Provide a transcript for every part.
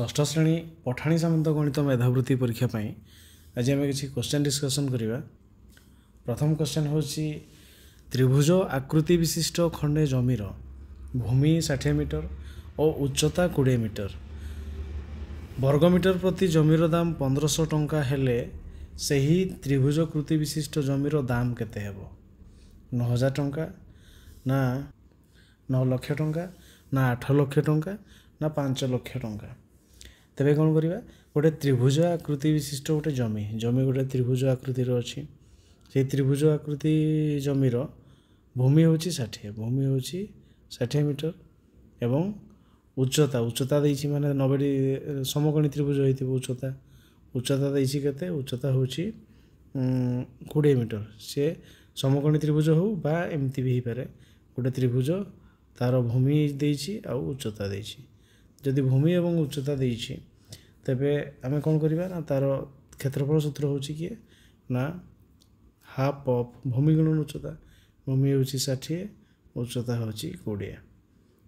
षष्ठ श्रेणी पठाणी सामंत गणित मेधावृत्ति परीक्षा आज आम किसी क्वेश्चन डिस्कसन करवा। प्रथम क्वेश्चन हूँ त्रिभुज आकृति विशिष्ट खंडे जमीर भूमि 60 मीटर और उच्चता 20 मीटर वर्गमीटर प्रति जमीर दाम 1500 टंका हेले सही त्रिभुजकृति विशिष्ट जमीर दाम केते हेबो 9000 टंका ना 9 लाख टंका ना 8 लाख टंका ना 5 लाख टंका। तेरे कौन करवा गोटे त्रिभुज आकृति विशिष्ट गोटे जमी जमी गोटे त्रिभुज आकृतिर अच्छी से त्रिभुज आकृति जमीर भूमि हूँ 60 भूमि हूँ 60 मीटर एवं उच्चता उच्चता देछि माने 90 समकोणी त्रिभुज होइथिबो उच्चता देछि केते उच्चता हूँ 20 मीटर से समकोणी त्रिभुज हो बा एमती भी पारे गोटे त्रिभुज तार भूमि देछि आ उच्चता देछि जदि भूमि एवं उच्चता देछि तेबे आमे कौन करवा ना तार क्षेत्रफल सूत्र हूँ किए ना हाफ ऑफ भूमि गुणन उच्चता भूमि हूँ 60 उच्चता हूँ 20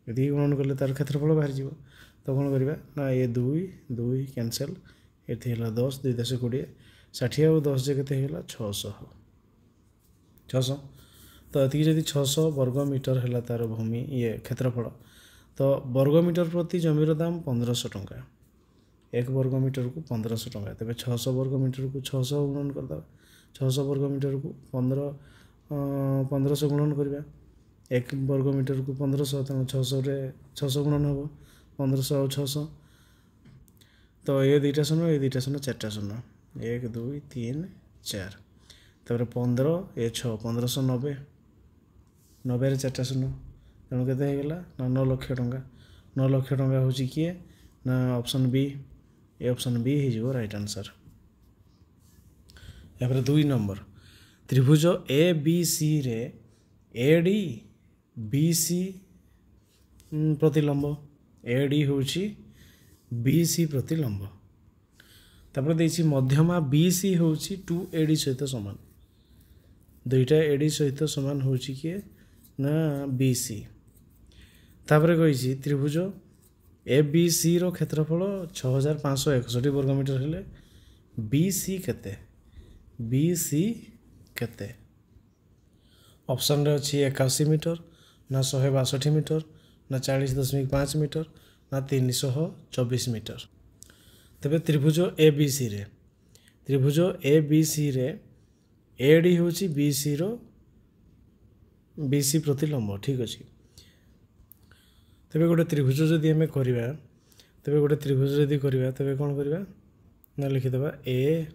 यदि गुणन कले तार क्षेत्रफल बाहर जीव तो कौन करवा ना ये 2 कैंसल ये 10 2 10 20 60 और 10 जगह 600 तो ये जदि 600 वर्ग मीटर है तार भूमि ये क्षेत्रफल तो वर्ग मीटर प्रति जमीर दाम 1500 टंका 1 वर्ग मीटर को 1500 टंका तेज 600 वर्ग मीटर को 600 गुणन करदे 600 वर्ग मीटर को 1500 गुणन करवा 1 वर्ग मीटर को 1500 तेणु 600 गुणन हम 1500 और 600 तो ये 2टा शून्य ये 2टा शून्य 4टा शून्य 1 2 3 4 तापर 15 ये 6 1590 90 4टा शून्य तेणु के ना 9 लाख टंका 9 लाख टंका हूँ किए ना ऑप्शन बी ये ऑप्शन बी हो राइट आंसर। यापर 2 नंबर त्रिभुज ए बी सी रे ए डी बी सी प्रतिलंब ए डी हूँ बी सी प्रतिलंब तापर देछि मध्यमा बी सी हूँ 2 ए डी सहित सामान 2टा ए डी सहित सामान हूँ किए ना बी सी तापर कही त्रिभुज ए बी सी रो क्षेत्रफल 6561 वर्गमीटर हेले बी सी केते बी सी केते ऑप्शन रे अच्छी 81 मीटर ना 162 मीटर ना 40.5 मीटर ना 324 मीटर। तेबे त्रिभुज ए बी सी रे ए डी हूँ बी सी रो बी सी प्रतिलंब ठीक अच्छे। तेबे गोटे त्रिभुज जदि आम करवा तेबे गोटे त्रिभुज जदि करवा तेबे कौन करवा ना लिखिदेवा ए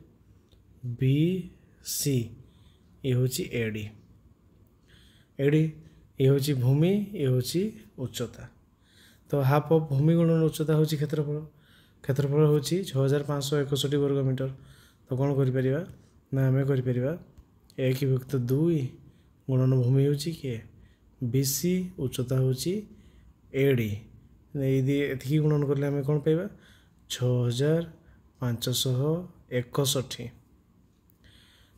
बी सी ये हूँ ए डी ये हूँ भूमि ये हूँ उच्चता तो हाफ ऑफ भूमि गुणन उच्चता हूँ क्षेत्रफल हूँ 6561 वर्गमीटर तो कौन कर ना आम कर 1/2 गुणन भूमि हूँ किए बी सी उच्चता हूँ ए डी ये गुणन कले आम कौन पाइबा 6561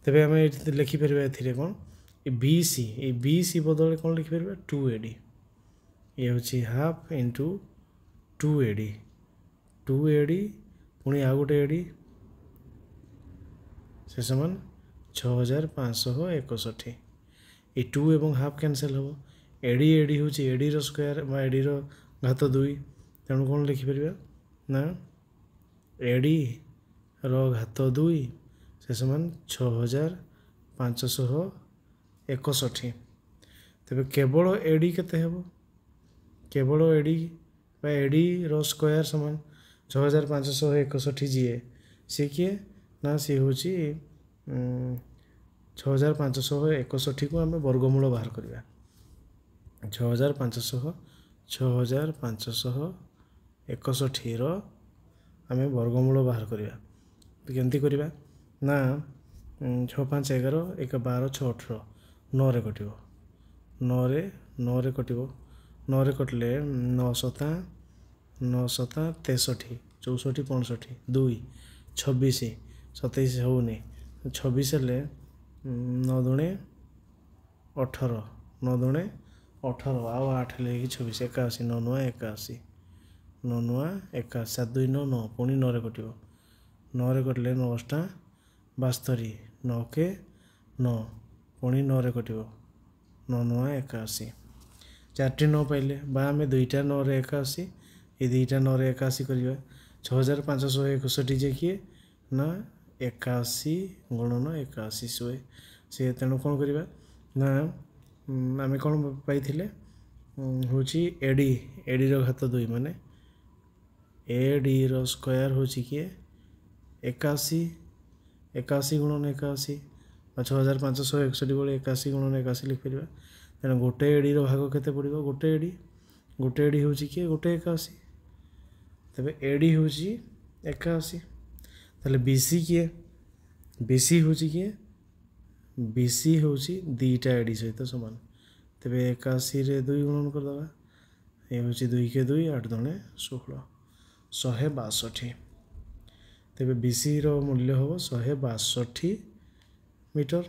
तेबे आम लिखिपर ए कौन बी सी बदले कौन लिखिपर 2 ए डी ये हूँ हाफ इंटू 2 ए डी पुणी आ गोटे ए डी से समान 6561 ये 2 एवं हाफ कैंसल हम एडी हूँ एडी स्क्वायर एडी घात 2 तेणु कौन लिखिपर ना एडी घात 2 से समान 6561 तेरे केवल एडी केते हेबो केवल एडी स्क्वायर समान 6561 जीए सी किए ना सी हूँ 6561 को आम वर्गमूल बाहर करवा 6561 आम वर्गमूल बाहर करवा तो केमती करवा ना 6 5 11 1 12 6 18 9 रे कटिबो 9 रे कटिबो 9 रे कटले 9 7 63 64 65 2 26 27 होनी 26 हेले 9 दूणे 18 9 दूणे 18 आउ 8 ले 26 81 9 9 81 9 9 81 7 2 9 9 ପୁଣି 9ରେ କଟିବ 9ରେ କଟିଲେ 9 ଟା 72 9 କେ 9 ପୁଣି 9ରେ କଟିବ 9 9 81 4ଟି 9 ପାଇଲେ ବା ଆମେ 2ଟା 9ରେ 81 ଏ 2ଟା 9ରେ 81 କରିବା 6561 ଯେ କିଏ ନା 81 ଗୁଣନ 81 ଶହେ ସେ ତେଣୁ କ'ଣ କରିବା ନା ଆମେ କ'ଣ ପାଇଥିଲେ ହେଉଛି ଏଡ଼ିର ଘାତ 2 ମାନେ ଏଡ଼ିର ସ୍କୋୟାର ହେଉଛି କିଏ 81 81 ଗୁଣନ 81 ବା 6561 ବେଳେ 81 ଗୁଣନ 81 ଲିଖିପାରିବା ତେଣୁ ଗୋଟେ ଏଡ଼ିର ଭାଗ କେତେ ପଡ଼ିବ ଗୋଟେ ଏଡ଼ି ହେଉଛି କିଏ ଗୋଟେ 81 ତେବେ ଏଡ଼ି ହେଉଛି 81 ତାହେଲେ BC କିଏ BC ହେଉଛି କିଏ BC ହେଉଛି 2ଟା ଏଡ଼ି ସହିତ ସମାନ ତେବେ 81ରେ 2 ଗୁଣନ କରିଦେବା ଏ ହେଉଛି 2 କେ 2 8 2 16 162 ତେବେ BCର ମୂଲ୍ୟ ହେବ 162 ମିଟର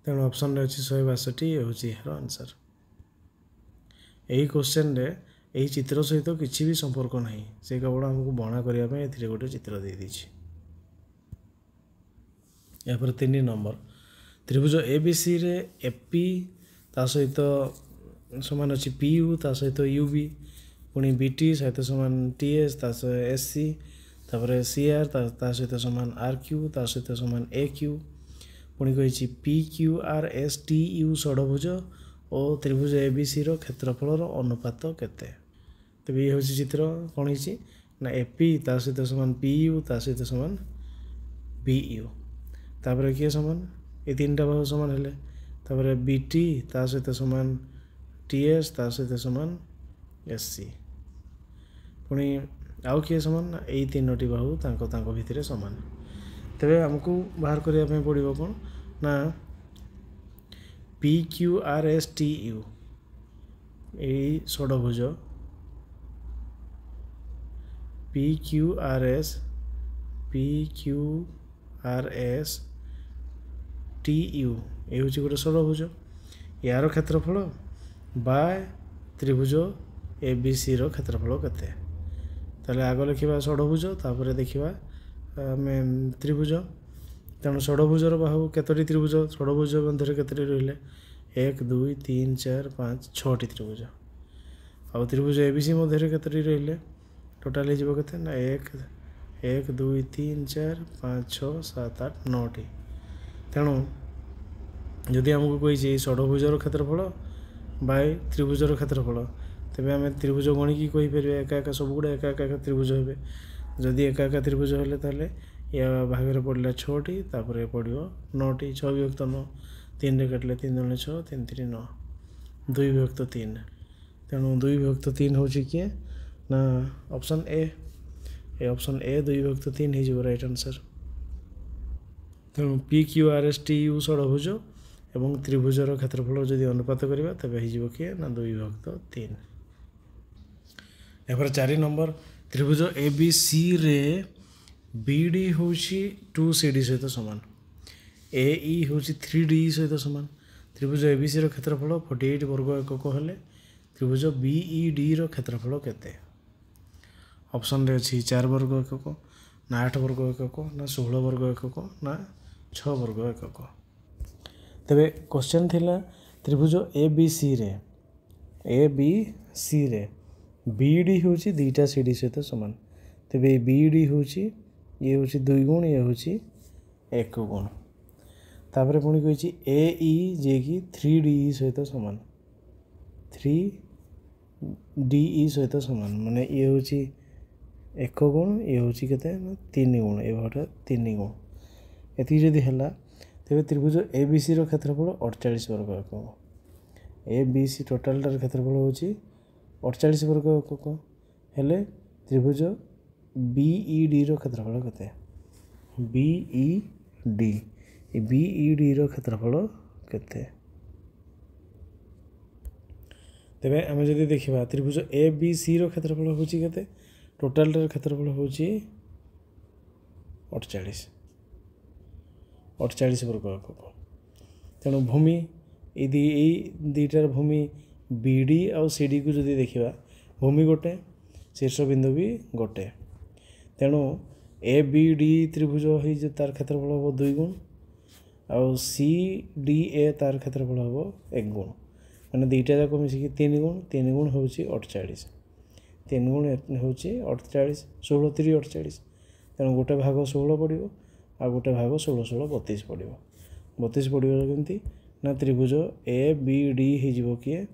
ତେଣୁ ଅପସନ୍ରେ ଅଛି 162 ଏ ହେଉଛି ଏହାର ଆନ୍ସର୍ ଏହି କ୍ୱେଶ୍ଚନରେ ଏହି ଚିତ୍ର ସହିତ କିଛି ବି ସମ୍ପର୍କ ନାହିଁ ସେ କେବଳ ଆମକୁ ବଣା କରିବା ପାଇଁ ଏଥିରେ ଗୋଟେ ଚିତ୍ର ଦେଇଦେଇଛି ଏହାପରେ 3 ନମ୍ବର ତ୍ରିଭୁଜ ABCରେ AP ତା ସହିତ ସମାନ ଅଛି PU ତା ସହିତ UB ପୁଣି BT ସହିତ ସମାନ TS ତା ସହିତ SC ତାପରେ CR ତା ସହିତ ସମାନ RQ ତା ସହିତ ସମାନ AQ ପୁଣି କହିଛି PQRSTU ଷଡ଼ଭୁଜ ଓ ତ୍ରିଭୁଜ ABCର କ୍ଷେତ୍ରଫଳର ଅନୁପାତ କେତେ ତେବେ ଇଏ ହେଉଛି ଚିତ୍ର କ'ଣ ହେଇଛି ନା AP ତା ସହିତ ସମାନ PU ତା ସହିତ ସମାନ BU ତାପରେ କିଏ ସମାନ ଏ 3ଟା ବାହୁ ସମାନ ହେଲେ ତାପରେ BT ତା ସହିତ ସମାନ TS ତା ସହିତ ସମାନ SC ପୁଣି ଆଉ କିଏ ସମାନ ନା ଏଇ 3ଟି ବାହୁ ତାଙ୍କ ଭିତରେ ସମାନ ତେବେ ଆମକୁ ବାହାର କରିବା ପାଇଁ ପଡ଼ିବ କ'ଣ ନା PQRSTU ଏଇ ଷଡ଼ଭୁଜ PQRSTU ଏ ହେଉଛି ଗୋଟେ ଷଡ଼ଭୁଜ ୟାର କ୍ଷେତ୍ରଫଳ ବା ତ୍ରିଭୁଜ ABCର କ୍ଷେତ୍ରଫଳ କେତେ ତାହେଲେ ଆଗ ଲେଖିବା ଷଡ଼ଭୁଜ ତାପରେ ଦେଖିବା ଆମେ ତ୍ରିଭୁଜ ତେଣୁ ଷଡ଼ଭୁଜର ବାହୁ କେତୋଟି ତ୍ରିଭୁଜ ଷଡ଼ଭୁଜ ମଧ୍ୟରେ କେତୋଟି ରହିଲେ 1 2 3 4 5 6ଟି ତ୍ରିଭୁଜ ଆଉ ତ୍ରିଭୁଜ ABC ମଧ୍ୟରେ କେତୋଟି ରହିଲେ ଟୋଟାଲ ହେଇଯିବ କେତେ ନା 1 2 3 4 5 6 7 8 9ଟି ତେଣୁ ଯଦି ଆମକୁ କହିଛି ଏଇ ଷଡ଼ଭୁଜର କ୍ଷେତ୍ରଫଳ ବାଇ ତ୍ରିଭୁଜର କ୍ଷେତ୍ରଫଳ ତେବେ ଆମେ ତ୍ରିଭୁଜ ଗଣିକି କହିପାରିବା ଏକା ଏକା ସବୁଗୁଡ଼ା ଏକା ଏକା ତ୍ରିଭୁଜ ହେବେ ଯଦି ଏକା ଏକା ତ୍ରିଭୁଜ ହେଲେ ତାହେଲେ ୟା ଭାଗରେ ପଡ଼ିଲା 6ଟି ତାପରେ ପଡ଼ିବ 9ଟି 6 ବିଭକ୍ତ 9 3ରେ କାଟିଲେ 3 2 6 3 3 9 2 ବିଭକ୍ତ 3 ତେଣୁ 2 ବିଭକ୍ତ 3 ହେଉଛି କିଏ ନା ଅପସନ୍ ଏ ଅପସନ୍ ଏ 2 ବିଭକ୍ତ 3 ହେଇଯିବ ରାଇଟ୍ ଆନ୍ସର୍ ତେଣୁ PQRSTU ଷଡ଼ଭୁଜ ଏବଂ ତ୍ରିଭୁଜର କ୍ଷେତ୍ରଫଳ ଯଦି ଅନୁପାତ କରିବା ତେବେ ହେଇଯିବ କିଏ ନା 2 ବିଭକ୍ତ 3 ଏହାପରେ 4 ନମ୍ବର ତ୍ରିଭୁଜ ABCରେ BD ହେଉଛି 2CD ସହିତ ସମାନ AE ହେଉଛି 3D ସହିତ ସମାନ ତ୍ରିଭୁଜ ABCର କ୍ଷେତ୍ରଫଳ 48 ବର୍ଗ ଏକକ ହେଲେ ତ୍ରିଭୁଜ BEDର କ୍ଷେତ୍ରଫଳ କେତେ ଅପସନ୍ରେ ଅଛି 4 ବର୍ଗ ଏକକ ନା 8 ବର୍ଗ ଏକକ ନା 16 ବର୍ଗ ଏକକ ନା 6 ବର୍ଗ ଏକକ ତେବେ କ୍ୱେଶ୍ଚନ୍ ଥିଲା ତ୍ରିଭୁଜ ABCରେ BD ହେଉଛି 2ଟା CD ସହିତ ସମାନ ତେବେ BD ହେଉଛି ଇଏ ହେଉଛି 2 ଗୁଣ ଇଏ ହେଉଛି 1 ଗୁଣ ତାପରେ ପୁଣି କହିଛି AE ଯିଏକି 3DE ସହିତ ସମାନ 3DE ସହିତ ସମାନ ମାନେ ଇଏ ହେଉଛି 1 ଗୁଣ ଇଏ ହେଉଛି କେତେ 3 ଗୁଣ ଏ ଭାଗଟା 3 ଗୁଣ ଏତିକି ଯଦି ହେଲା ତେବେ ତ୍ରିଭୁଜ ABCର କ୍ଷେତ୍ରଫଳ 48 ବର୍ଗ ଏକକ ABC ଟୋଟାଲଟାର କ୍ଷେତ୍ରଫଳ ହେଉଛି 48 ବର୍ଗ ଏକକ ହେଲେ ତ୍ରିଭୁଜ BEDର କ୍ଷେତ୍ରଫଳ କେତେ BEDର କ୍ଷେତ୍ରଫଳ କେତେ ତେବେ ଆମେ ଯଦି ଦେଖିବା ତ୍ରିଭୁଜ ABCର କ୍ଷେତ୍ରଫଳ ହେଉଛି କେତେ ଟୋଟାଲଟାର କ୍ଷେତ୍ରଫଳ ହେଉଛି 48 ବର୍ଗ ଏକକ ତେଣୁ ଭୂମି ଏଇ ଦୁଇଟାର ଭୂମି BD ଆଉ CDକୁ ଯଦି ଦେଖିବା ଭୂମି ଗୋଟେ शीर्षबिंदु भी गोटे तेणु ए बी डी त्रिभुज हो तार क्षेत्रफल हम 2 गुण आउ सी डी ए तार क्षेत्रफल हम 1 गुण मैंने दुईटा जाक मिसिकी 3 गुण 3 गुण हूँ 48 3 गुण हूँ 48 16 3 48 तेणु गोटे भाग 16 पड़ो आ गोटे भाग 16 16 32 पड़ो 32 पड़ो कमी ना त्रिभुज ए बी डी हो किए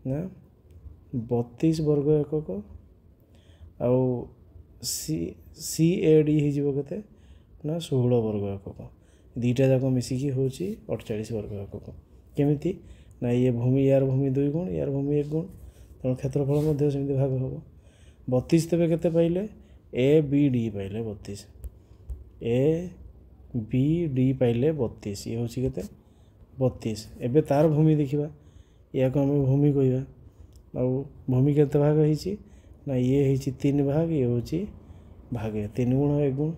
ना 32 वर्ग एकक आउ सी ए डी हो के ना 16 वर्ग एकक दुईटा जाक मिसिकी हूँ 48 वर्ग एकक केमी ना ये भूमि यार भूमि 2 गुण यार भूमि 1 गुण तेणु क्षेत्रफल सेमती भाग हम 32 तेज के पाइले ए बी डी पाइले 32 ए बी डी पाइले 32 ये हूँ के 32 एवं तार भूमि देखा या को आम भूमि कहवा आउ भूमि के भाग होती ना ये होती 3 भाग ये हूँ भागे 3 गुण 1 गुण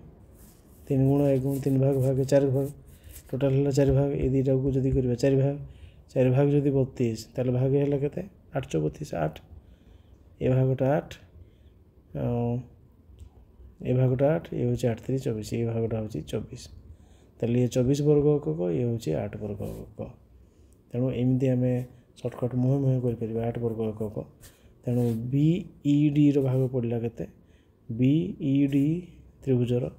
3 गुण 1 गुण 3 भाग भागे 4 भाग टोटाल है 4 भाग ये दुईटा को जब करवा 4 भाग जब 32 ताले भागे है के 8 32 8 ये भागटा 8 ये भागटा 8 ये हूँ 8 3 24 ये भागटा हूँ 24 ताले ये 24 वर्ग एकक ये हूँ 8 वर्ग एकक तेणु एमती आम सर्टकट मुहे मुहे कर 8 वर्ग एकक तेणु बी ई डी भाग पड़ा के बी ई डी त्रिभुजर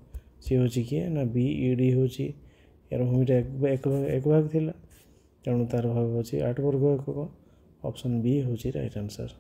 सी हूँ किए ना बी ई डी हूँ यार भूमिटा एक भाग थिला तेणु तार भाग अच्छे 8 वर्ग एकक ऑप्शन बी हूँ राइट आंसर।